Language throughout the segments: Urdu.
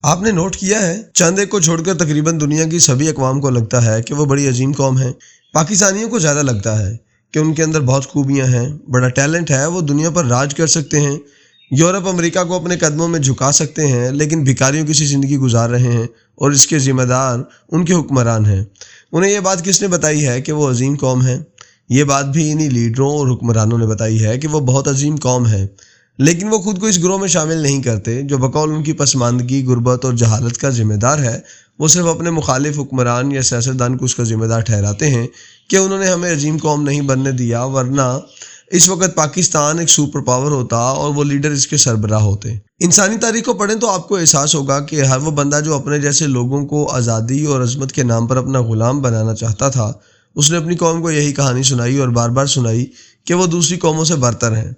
آپ نے نوٹ کیا ہے چند ایک کو چھوڑ کر تقریباً دنیا کی سبھی اقوام کو لگتا ہے کہ وہ بڑی عظیم قوم ہے۔ پاکستانیوں کو زیادہ لگتا ہے کہ ان کے اندر بہت خوبیاں ہیں، بڑا ٹیلنٹ ہے، وہ دنیا پر راج کر سکتے ہیں، یورپ امریکہ کو اپنے قدموں میں جھکا سکتے ہیں، لیکن بھکاریوں کی سی زندگی گزار رہے ہیں اور اس کے ذمہ دار ان کے حکمران ہیں۔ انہیں یہ بات کس نے بتائی ہے کہ وہ عظیم قوم ہے؟ یہ بات بھی انہی لیڈروں اور حکمرانوں نے بتائی ہے کہ وہ بہت عظیم قوم ہے، لیکن وہ خود کو اس گروہ میں شامل نہیں کرتے جو بقول ان کی پسماندگی، غربت اور جہالت کا ذمہ دار ہے۔ وہ صرف اپنے مخالف حکمران یا سیاستدان کو اس کا ذمہ دار ٹھہراتے ہیں کہ انہوں نے ہمیں عظیم قوم نہیں بننے دیا، ورنہ اس وقت پاکستان ایک سپر پاور ہوتا اور وہ لیڈر اس کے سربراہ ہوتے۔ انسانی تاریخ کو پڑھیں تو آپ کو احساس ہوگا کہ ہر وہ بندہ جو اپنے جیسے لوگوں کو آزادی اور عظمت کے نام پر اپنا غلام بنانا چاہتا تھا، اس نے اپنی قوم کو یہی کہانی سنائی اور بار بار سنائی کہ وہ دوسری قوموں سے برتر ہیں،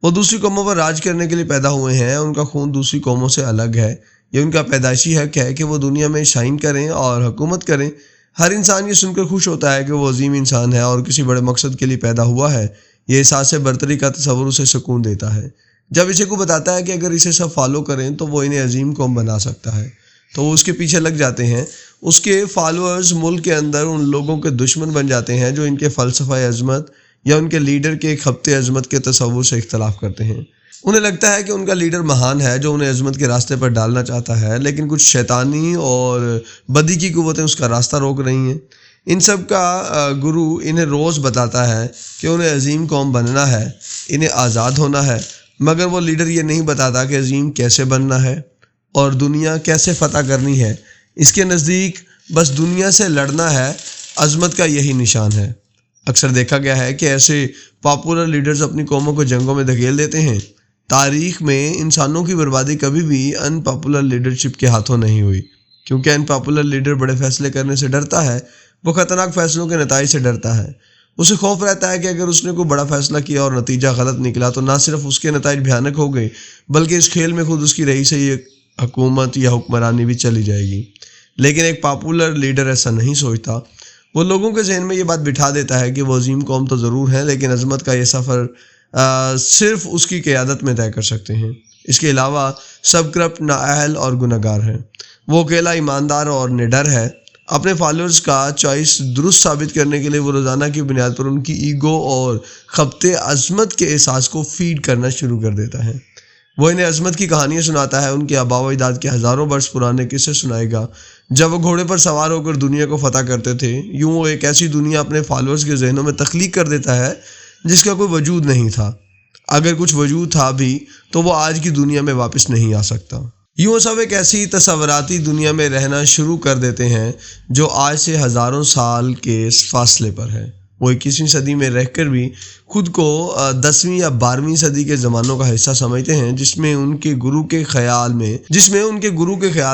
وہ دوسری قوموں پر راج کرنے کے لیے پیدا ہوئے ہیں، ان کا خون دوسری قوموں سے الگ ہے، یہ ان کا پیدائشی حق ہے کہ وہ دنیا میں شائن کریں اور حکومت کریں۔ ہر انسان یہ سن کر خوش ہوتا ہے کہ وہ عظیم انسان ہے اور کسی بڑے مقصد کے لیے پیدا ہوا ہے۔ یہ احساس برتری کا تصور اسے سکون دیتا ہے۔ جب اسے کوئی بتاتا ہے کہ اگر اسے سب فالو کریں تو وہ انہیں عظیم قوم بنا سکتا ہے، تو وہ اس کے پیچھے لگ جاتے ہیں۔ اس کے فالوورز ملک کے اندر ان لوگوں کے دشمن بن جاتے ہیں جو ان کے فلسفہ عظمت یا ان کے لیڈر کے ایک خبتے عظمت کے تصور سے اختلاف کرتے ہیں۔ انہیں لگتا ہے کہ ان کا لیڈر مہان ہے جو انہیں عظمت کے راستے پر ڈالنا چاہتا ہے، لیکن کچھ شیطانی اور بدی کی قوتیں اس کا راستہ روک رہی ہیں۔ ان سب کا گرو انہیں روز بتاتا ہے کہ انہیں عظیم قوم بننا ہے، انہیں آزاد ہونا ہے، مگر وہ لیڈر یہ نہیں بتاتا کہ عظیم کیسے بننا ہے اور دنیا کیسے فتح کرنی ہے۔ اس کے نزدیک بس دنیا سے لڑنا ہے، عظمت کا یہی نشان ہے۔ اکثر دیکھا گیا ہے کہ ایسے پاپولر لیڈرز اپنی قوموں کو جنگوں میں دھکیل دیتے ہیں۔ تاریخ میں انسانوں کی بربادی کبھی بھی ان پاپولر لیڈرشپ کے ہاتھوں نہیں ہوئی، کیونکہ ان پاپولر لیڈر بڑے فیصلے کرنے سے ڈرتا ہے، وہ خطرناک فیصلوں کے نتائج سے ڈرتا ہے۔ اسے خوف رہتا ہے کہ اگر اس نے کوئی بڑا فیصلہ کیا اور نتیجہ غلط نکلا تو نہ صرف اس کے نتائج بھیانک ہو گئے، بلکہ اس کھیل میں خود اس کی رہی سے یہ حکومت یا حکمرانی بھی چلی جائے گی۔ لیکن ایک پاپولر لیڈر ایسا نہیں سوچتا۔ وہ لوگوں کے ذہن میں یہ بات بٹھا دیتا ہے کہ وہ عظیم قوم تو ضرور ہے، لیکن عظمت کا یہ سفر صرف اس کی قیادت میں طے کر سکتے ہیں۔ اس کے علاوہ سب کرپٹ، نااہل اور گنہگار ہیں۔ وہ اکیلا ایماندار اور نڈر ہے۔ اپنے فالوورز کا چوائس درست ثابت کرنے کے لیے وہ روزانہ کی بنیاد پر ان کی ایگو اور خبتے عظمت کے احساس کو فیڈ کرنا شروع کر دیتا ہے۔ وہ انہیں عظمت کی کہانیاں سناتا ہے، ان کے آباء و اجداد کے ہزاروں برس پرانے قصے سنائے گا جب وہ گھوڑے پر سوار ہو کر دنیا کو فتح کرتے تھے۔ یوں وہ ایک ایسی دنیا اپنے فالوورز کے ذہنوں میں تخلیق کر دیتا ہے جس کا کوئی وجود نہیں تھا۔ اگر کچھ وجود تھا بھی تو وہ آج کی دنیا میں واپس نہیں آ سکتا۔ یوں سب ایک ایسی تصوراتی دنیا میں رہنا شروع کر دیتے ہیں جو آج سے ہزاروں سال کے فاصلے پر ہے۔ وہ 21ویں صدی میں رہ کر بھی خود کو 10ویں یا 12ویں صدی کے زمانوں کا حصہ سمجھتے ہیں، جس میں ان کے گرو کے خیال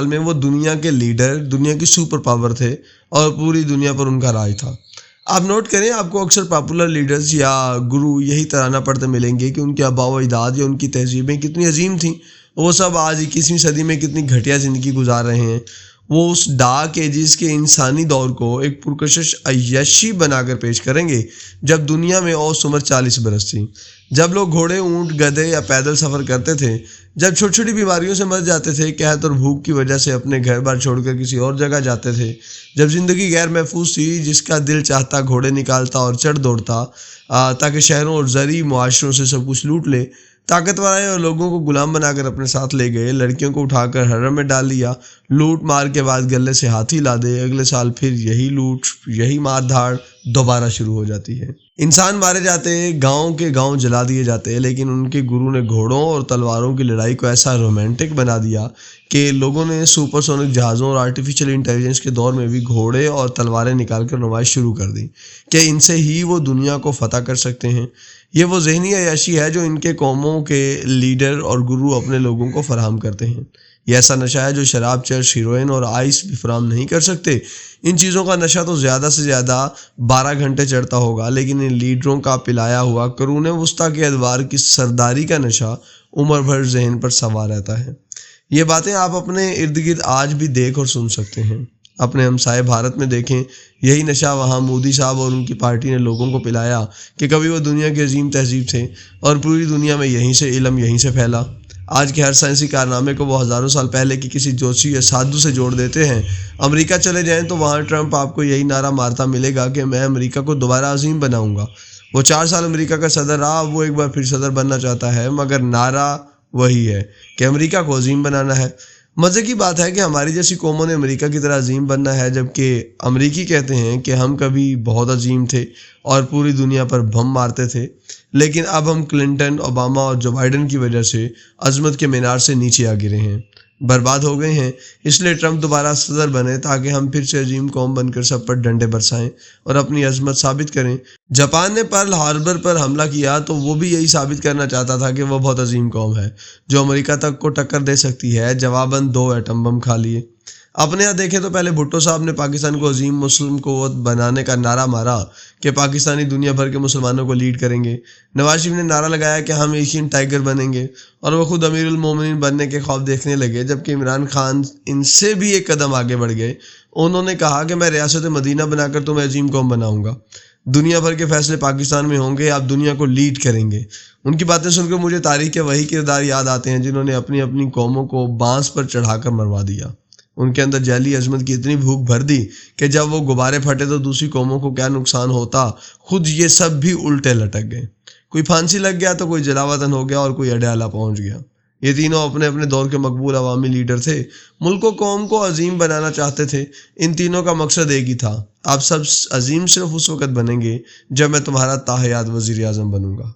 میں وہ دنیا کے لیڈر، دنیا کی سپر پاور تھے اور پوری دنیا پر ان کا راج تھا۔ آپ نوٹ کریں، آپ کو اکثر پاپولر لیڈرز یا گرو یہی ترانہ پڑھتے ملیں گے کہ ان کے آباء و اجداد یا ان کی تہذیبیں کتنی عظیم تھیں، وہ سب آج 21ویں صدی میں کتنی گھٹیا زندگی گزار رہے ہیں۔ وہ اس ڈارک ایجز کے انسانی دور کو ایک پرکشش عیاشی بنا کر پیش کریں گے جب دنیا میں اوسط عمر 40 برس تھی، جب لوگ گھوڑے، اونٹ، گدھے یا پیدل سفر کرتے تھے، جب چھوٹی چھوٹی بیماریوں سے مر جاتے تھے، قحط اور بھوک کی وجہ سے اپنے گھر بار چھوڑ کر کسی اور جگہ جاتے تھے، جب زندگی غیر محفوظ تھی، جس کا دل چاہتا گھوڑے نکالتا اور چڑھ دوڑتا تاکہ شہروں اور زرعی معاشروں سے سب کچھ لوٹ لے۔ طاقتور آئے اور لوگوں کو غلام بنا کر اپنے ساتھ لے گئے، لڑکیوں کو اٹھا کر حرم میں ڈال لیا، لوٹ مار کے بعد گلے سے ہاتھی لا دے، اگلے سال پھر یہی لوٹ، یہی مار دھاڑ دوبارہ شروع ہو جاتی ہے۔ انسان مارے جاتے، گاؤں کے گاؤں جلا دیے جاتے، لیکن ان کے گرو نے گھوڑوں اور تلواروں کی لڑائی کو ایسا رومانٹک بنا دیا کہ لوگوں نے سپر سونک جہازوں اور آرٹیفیشل انٹیلیجنس کے دور میں بھی گھوڑے اور تلواریں نکال کر نمائش شروع کر دی کہ ان سے ہی وہ دنیا کو فتح کر سکتے ہیں۔ یہ وہ ذہنی عیاشی ہے جو ان کے قوموں کے لیڈر اور گرو اپنے لوگوں کو فراہم کرتے ہیں۔ یہ ایسا نشہ ہے جو شراب، چرس، ہیروئن اور آئس بھی فراہم نہیں کر سکتے۔ ان چیزوں کا نشہ تو زیادہ سے زیادہ 12 گھنٹے چڑھتا ہوگا، لیکن ان لیڈروں کا پلایا ہوا قرون وسطیٰ کے ادوار کی سرداری کا نشہ عمر بھر ذہن پر سوار رہتا ہے۔ یہ باتیں آپ اپنے ارد گرد آج بھی دیکھ اور سن سکتے ہیں۔ اپنے ہمسائے بھارت میں دیکھیں، یہی نشہ وہاں مودی صاحب اور ان کی پارٹی نے لوگوں کو پلایا کہ کبھی وہ دنیا کے عظیم تہذیب تھے اور پوری دنیا میں یہیں سے علم، یہیں سے پھیلا۔ آج کے ہر سائنسی کارنامے کو وہ ہزاروں سال پہلے کی کسی جوشی یا سادھو سے جوڑ دیتے ہیں۔ امریکہ چلے جائیں تو وہاں ٹرمپ آپ کو یہی نعرہ مارتا ملے گا کہ میں امریکہ کو دوبارہ عظیم بناؤں گا۔ وہ 4 سال امریکہ کا صدر رہا، اب وہ ایک بار پھر صدر بننا چاہتا ہے، مگر نعرہ وہی ہے کہ امریکہ کو عظیم بنانا ہے۔ مزے کی بات ہے کہ ہماری جیسی قوموں نے امریکہ کی طرح عظیم بننا ہے، جبکہ امریکی کہتے ہیں کہ ہم کبھی بہت عظیم تھے اور پوری دنیا پر بم مارتے تھے، لیکن اب ہم کلنٹن، اوباما اور جو بائیڈن کی وجہ سے عظمت کے مینار سے نیچے آ گرے ہیں، برباد ہو گئے ہیں۔ اس لیے ٹرمپ دوبارہ صدر بنے تاکہ ہم پھر سے عظیم قوم بن کر سب پر ڈنڈے برسائیں اور اپنی عظمت ثابت کریں۔ جاپان نے پرل ہاربر پر حملہ کیا تو وہ بھی یہی ثابت کرنا چاہتا تھا کہ وہ بہت عظیم قوم ہے جو امریکہ تک کو ٹکر دے سکتی ہے، جواباً 2 ایٹم بم کھا لیے۔ اپنے یہاں دیکھیں تو پہلے بھٹو صاحب نے پاکستان کو عظیم مسلم قوت بنانے کا نعرہ مارا کہ پاکستانی دنیا بھر کے مسلمانوں کو لیڈ کریں گے۔ نواز شریف نے نعرہ لگایا کہ ہم ایشین ٹائیگر بنیں گے، اور وہ خود امیر المومنین بننے کے خواب دیکھنے لگے، جبکہ عمران خان ان سے بھی ایک قدم آگے بڑھ گئے۔ انہوں نے کہا کہ میں ریاست مدینہ بنا کر تمہیں عظیم قوم بناؤں گا، دنیا بھر کے فیصلے پاکستان میں ہوں گے، آپ دنیا کو لیڈ کریں گے۔ ان کی باتیں سن کر مجھے تاریخ کے وہی کردار یاد آتے ہیں جنہوں نے اپنی اپنی قوموں کو بانس پر چڑھا کر مروا دیا۔ ان کے اندر جعلی عظمت کی اتنی بھوک بھر دی کہ جب وہ غبارے پھٹے تو دوسری قوموں کو کیا نقصان ہوتا، خود یہ سب بھی الٹے لٹک گئے۔ کوئی پھانسی لگ گیا تو کوئی جلاوطن ہو گیا اور کوئی اڈیالہ پہنچ گیا۔ یہ تینوں اپنے اپنے دور کے مقبول عوامی لیڈر تھے، ملک و قوم کو عظیم بنانا چاہتے تھے۔ ان تینوں کا مقصد ایک ہی تھا، آپ سب عظیم صرف اس وقت بنیں گے جب میں تمہارا تاحیات وزیر اعظم بنوں گا۔